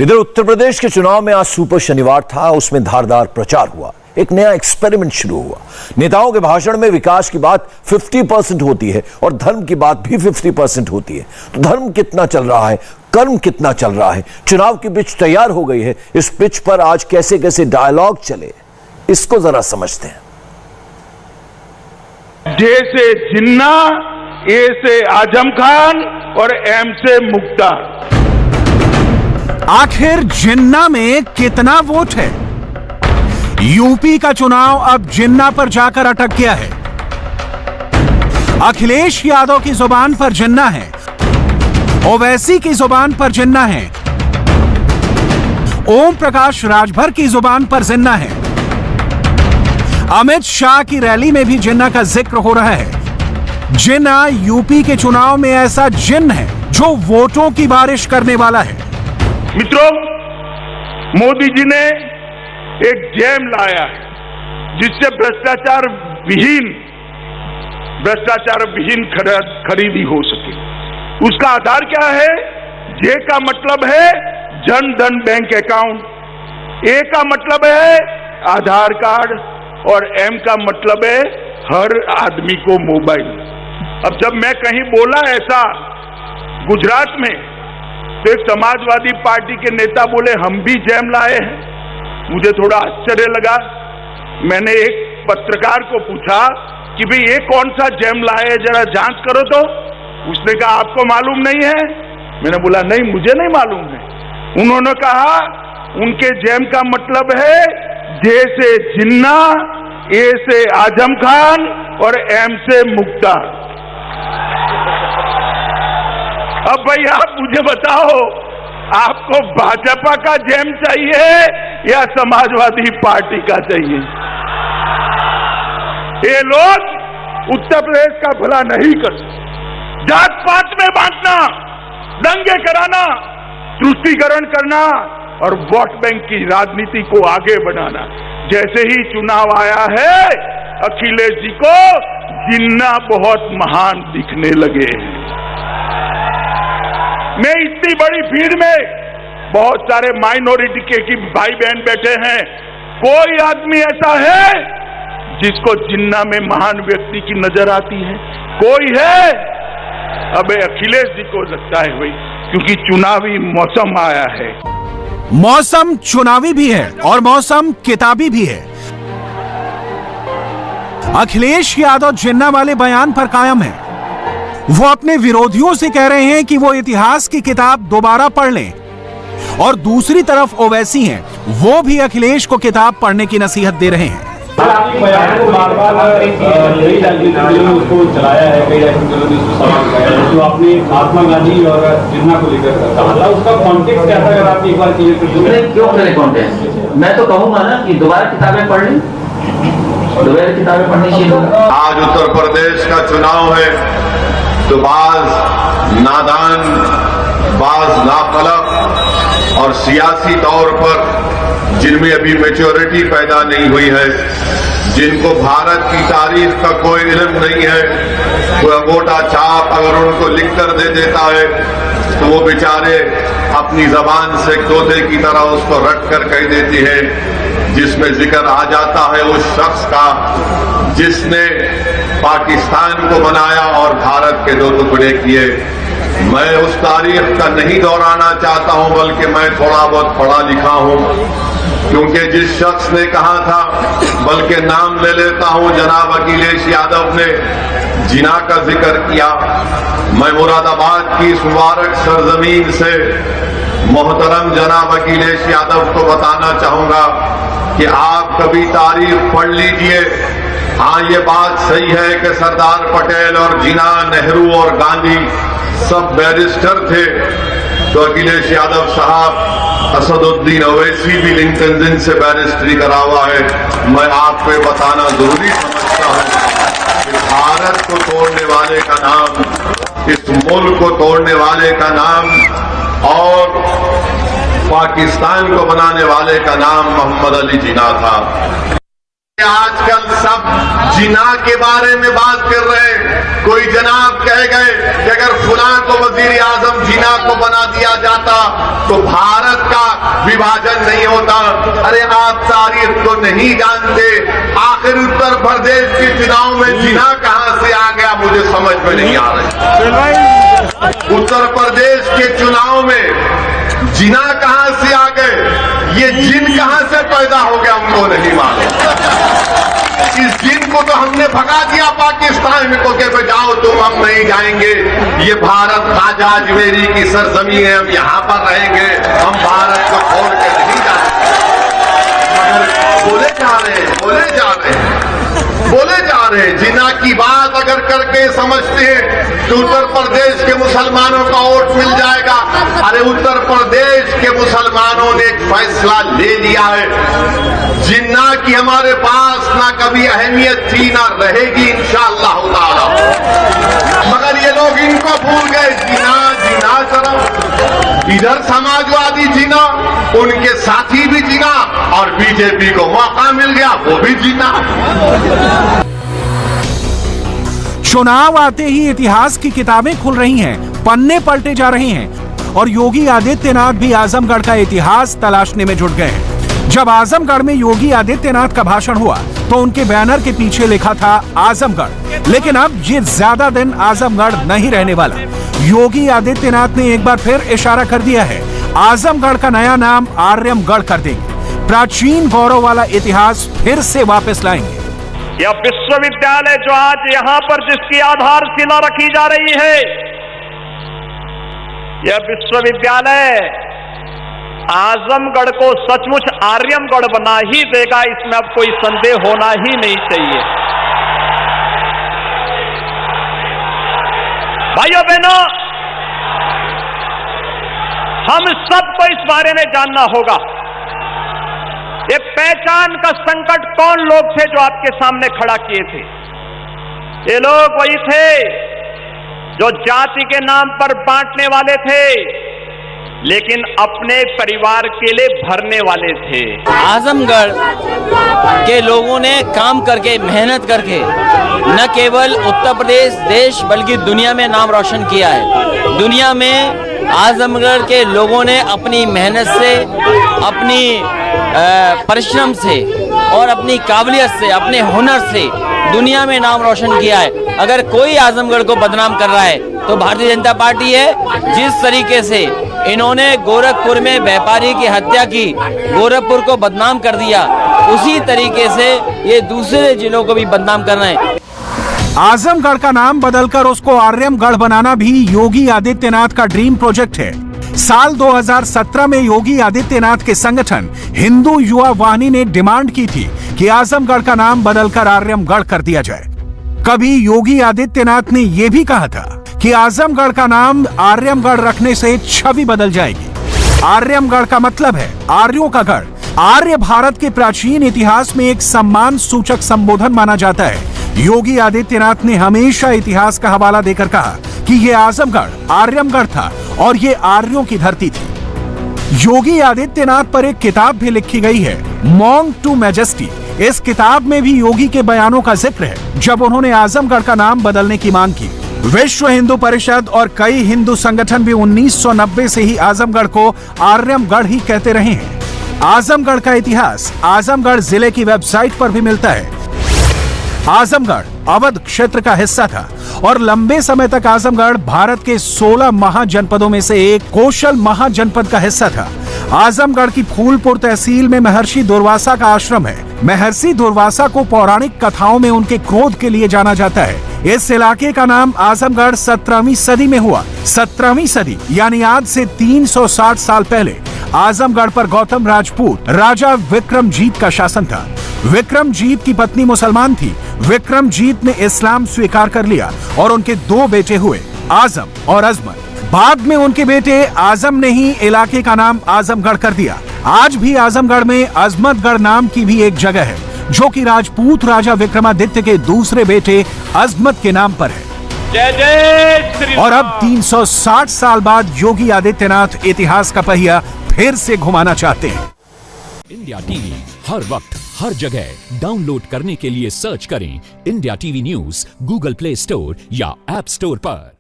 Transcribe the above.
इधर उत्तर प्रदेश के चुनाव में आज सुपर शनिवार था, उसमें धारदार प्रचार हुआ। एक नया एक्सपेरिमेंट शुरू हुआ। नेताओं के भाषण में विकास की बात 50% होती है और धर्म की बात भी 50% होती है। तो धर्म कितना चल रहा है, कर्म कितना चल रहा है? चुनाव की पिच तैयार हो गई है। इस पिच पर आज कैसे कैसे डायलॉग चले, इसको जरा समझते हैं। जे से जिन्ना, ए से आजम खान और एम से मुख्तार। आखिर जिन्ना में कितना वोट है? यूपी का चुनाव अब जिन्ना पर जाकर अटक गया है। अखिलेश यादव की जुबान पर जिन्ना है, ओवैसी की जुबान पर जिन्ना है, ओम प्रकाश राजभर की जुबान पर जिन्ना है, अमित शाह की रैली में भी जिन्ना का जिक्र हो रहा है। जिन्ना यूपी के चुनाव में ऐसा जिन्न है जो वोटों की बारिश करने वाला है। मित्रों, मोदी जी ने एक जैम लाया है जिससे भ्रष्टाचार विहीन खरीदी हो सके। उसका आधार क्या है? जे का मतलब है जन धन बैंक अकाउंट, ए का मतलब है आधार कार्ड और एम का मतलब है हर आदमी को मोबाइल। अब जब मैं कहीं बोला ऐसा गुजरात में, तो एक समाजवादी पार्टी के नेता बोले हम भी जैम लाए हैं। मुझे थोड़ा आश्चर्य लगा। मैंने एक पत्रकार को पूछा कि भाई ये कौन सा जैम लाए, जरा जांच करो तो। उसने कहा आपको मालूम नहीं है? मैंने बोला नहीं, मुझे नहीं मालूम है। उन्होंने कहा उनके जैम का मतलब है जे से जिन्ना, ए से आजम खान और एम से मुख्तार। अब भाई आप मुझे बताओ, आपको भाजपा का जैम चाहिए या समाजवादी पार्टी का चाहिए? ये लोग उत्तर प्रदेश का भला नहीं करते। जात पात में बांटना, दंगे कराना, तुष्टीकरण करना और वोट बैंक की राजनीति को आगे बढ़ाना। जैसे ही चुनाव आया है, अखिलेश जी को जिन्ना बहुत महान दिखने लगे हैं। मैं इतनी बड़ी भीड़ में, बहुत सारे माइनॉरिटी के भाई बहन बैठे हैं, कोई आदमी ऐसा है जिसको जिन्ना में महान व्यक्ति की नजर आती है? कोई है? अबे अखिलेश जी को लगता है भाई, क्योंकि चुनावी मौसम आया है। मौसम चुनावी भी है और मौसम किताबी भी है। अखिलेश यादव जिन्ना वाले बयान पर कायम है। वो अपने विरोधियों से कह रहे हैं कि वो इतिहास की किताब दोबारा पढ़ लें, और दूसरी तरफ ओवैसी हैं, वो भी अखिलेश को किताब पढ़ने की नसीहत दे रहे हैं। आपके बयान को बार-बार कई राजनीतिक दलों ने उसको चलाया है, कई राजनीतिक दलों ने उसको सवाल किया है, जो आपने महात्मा गांधी और जिन्ना को लेकर कहा था, उसका कॉन्टेक्स्ट क्या था? अगर आप एक बार क्लियर कर दें। क्यों करें कॉन्टेक्स्ट? मैं तो कहूंगा ना कि दोबारा किताबें पढ़ लें, दोबारा किताबें पढ़नी चाहिए। आज उत्तर प्रदेश का चुनाव है, तो बाज नादान, बाज नापलक और सियासी तौर पर जिनमें अभी मैच्योरिटी पैदा नहीं हुई है, जिनको भारत की तारीख का कोई इल्म नहीं है, कोई अंगूठा छाप अगर उनको लिख कर दे देता है तो वो बेचारे अपनी जबान से तोते की तरह उसको रट कर कह देती है, जिसमें जिक्र आ जाता है उस शख्स का जिसने पाकिस्तान को बनाया और भारत के दो टुकड़े किए। मैं उस तारीख का नहीं दोहराना चाहता हूं, बल्कि मैं थोड़ा बहुत पढ़ा लिखा हूं, क्योंकि जिस शख्स ने कहा था, बल्कि नाम ले लेता हूं, जनाब अखिलेश यादव ने जिना का जिक्र किया। मैं मुरादाबाद की इस मुबारक सरजमीन से मोहतरम जनाब अखिलेश यादव को बताना चाहूंगा कि आप कभी तारीख पढ़ लीजिए। हाँ, ये बात सही है कि सरदार पटेल और जिना, नेहरू और गांधी सब बैरिस्टर थे, तो अखिलेश यादव साहब, असदुद्दीन ओवैसी भी लिंकन दिन से बैरिस्ट्री करा हुआ है। मैं आपको बताना जरूरी समझता हूं कि भारत को तोड़ने वाले का नाम, इस मुल्क को तोड़ने वाले का नाम और पाकिस्तान को बनाने वाले का नाम मोहम्मद अली जिन्ना था। आजकल सब जिन्ना के बारे में बात कर रहे हैं। कोई जनाब कह गए कि अगर फुला को वजीर आजम जिन्ना को बना दिया जाता तो भारत का का विभाजन नहीं होता। अरे आप तारीख को नहीं जानते, आखिर उत्तर प्रदेश के चुनाव में जिना कहां से आ गया मुझे समझ में नहीं आ रही। उत्तर प्रदेश के चुनाव में जिना कहां से आ गए, ये जिन कहां से पैदा हो गया हमको नहीं मालूम। इस जिन को तो हमने भगा दिया पाकिस्तान में, को के जाओ तुम, हम नहीं जाएंगे। ये भारत खाजा अजमेरी की सरजमी है, हम यहां पर रहेंगे, हम भारत को छोड़ के नहीं जाएंगे। मगर बोले जा रहे हैं, बोले जा रहे हैं, बोले जा रहे हैं। जिना की बात अगर करके समझते हैं तो उत्तर प्रदेश के मुसलमानों का वोट मिल जाएगा। अरे उत्तर प्रदेश के मुसलमानों ने एक फैसला ले लिया है, जिन्ना की हमारे पास ना कभी अहमियत थी ना रहेगी इंशाअल्लाह ताला। मगर ये लोग इनको भूल गए, जिना जिना तरफ इधर समाजवादी जिना, उनके साथी भी जिना, और बीजेपी को मौका मिल गया वो भी जिना। चुनाव आते ही इतिहास की किताबें खुल रही हैं, पन्ने पलटे जा रहे हैं और योगी आदित्यनाथ भी आजमगढ़ का इतिहास तलाशने में जुट गए हैं। जब आजमगढ़ में योगी आदित्यनाथ का भाषण हुआ तो उनके बैनर के पीछे लिखा था आजमगढ़, लेकिन अब ये ज्यादा दिन आजमगढ़ नहीं रहने वाला। योगी आदित्यनाथ ने एक बार फिर इशारा कर दिया है, आजमगढ़ का नया नाम आर्यमगढ़ कर देंगे, प्राचीन गौरव वाला इतिहास फिर से वापस लाएंगे। यह विश्वविद्यालय जो आज यहां पर जिसकी आधारशिला रखी जा रही है, यह विश्वविद्यालय आजमगढ़ को सचमुच आर्यमगढ़ बना ही देगा, इसमें अब कोई संदेह होना ही नहीं चाहिए। भाइयों बहनों, हम सबको इस बारे में जानना होगा, ये पहचान का संकट कौन लोग थे जो आपके सामने खड़ा किए थे। ये लोग वही थे जो जाति के नाम पर बांटने वाले थे, लेकिन अपने परिवार के लिए भरने वाले थे। आजमगढ़ के लोगों ने काम करके, मेहनत करके न केवल उत्तर प्रदेश, देश बल्कि दुनिया में नाम रोशन किया है। दुनिया में आजमगढ़ के लोगों ने अपनी मेहनत से, अपनी परिश्रम से और अपनी काबिलियत से, अपने हुनर से दुनिया में नाम रोशन किया है। अगर कोई आजमगढ़ को बदनाम कर रहा है तो भारतीय जनता पार्टी है। जिस तरीके से इन्होंने गोरखपुर में व्यापारी की हत्या की, गोरखपुर को बदनाम कर दिया, उसी तरीके से ये दूसरे जिलों को भी बदनाम कर रहे हैं। आजमगढ़ का नाम बदलकर उसको आर्यमगढ़ बनाना भी योगी आदित्यनाथ का ड्रीम प्रोजेक्ट है। साल 2017 में योगी आदित्यनाथ के संगठन हिंदू युवा वाहिनी ने डिमांड की थी कि आजमगढ़ का नाम बदलकर आर्यमगढ़ कर दिया जाए। कभी योगी आदित्यनाथ ने यह भी कहा था कि आजमगढ़ का नाम आर्यमगढ़ रखने से छवि बदल जाएगी। आर्यमगढ़ का मतलब है आर्यों का गढ़। आर्य भारत के प्राचीन इतिहास में एक सम्मान सूचक संबोधन माना जाता है। योगी आदित्यनाथ ने हमेशा इतिहास का हवाला देकर कहा कि यह आजमगढ़ आर्यमगढ़ था और ये आर्यों की धरती थी। योगी आदित्यनाथ पर एक किताब भी लिखी गई है, मॉन्ग टू मैजेस्टी। इस किताब में भी योगी के बयानों का जिक्र है जब उन्होंने आजमगढ़ का नाम बदलने की मांग की। विश्व हिंदू परिषद और कई हिंदू संगठन भी 1990 से ही आजमगढ़ को आर्यमगढ़ ही कहते रहे हैं। आजमगढ़ का इतिहास आजमगढ़ जिले की वेबसाइट पर भी मिलता है। आजमगढ़ अवध क्षेत्र का हिस्सा था और लंबे समय तक आजमगढ़ भारत के 16 महाजनपदों में से एक कौशल महाजनपद का हिस्सा था। आजमगढ़ की फूलपुर तहसील में महर्षि दुर्वासा का आश्रम है। महर्षि दुर्वासा को पौराणिक कथाओं में उनके क्रोध के लिए जाना जाता है। इस इलाके का नाम आजमगढ़ 17वीं सदी में हुआ। 17वीं सदी यानी आज से 360 साल पहले आजमगढ़ पर गौतम राजपूत राजा विक्रमजीत का शासन था। विक्रमजीत की पत्नी मुसलमान थी। विक्रमजीत ने इस्लाम स्वीकार कर लिया और उनके 2 बेटे हुए, आजम और अजमत। बाद में उनके बेटे आजम ने ही इलाके का नाम आजमगढ़ कर दिया। आज भी आजमगढ़ में अजमतगढ़ नाम की भी एक जगह है जो कि राजपूत राजा विक्रमादित्य के दूसरे बेटे अजमत के नाम पर है। जय जय श्री राम। और अब 360 साल बाद योगी आदित्यनाथ इतिहास का पहिया फिर से घुमाना चाहते हैं। इंडिया टीवी हर वक्त हर जगह डाउनलोड करने के लिए सर्च करें India TV news Google play store या ऐप स्टोर पर।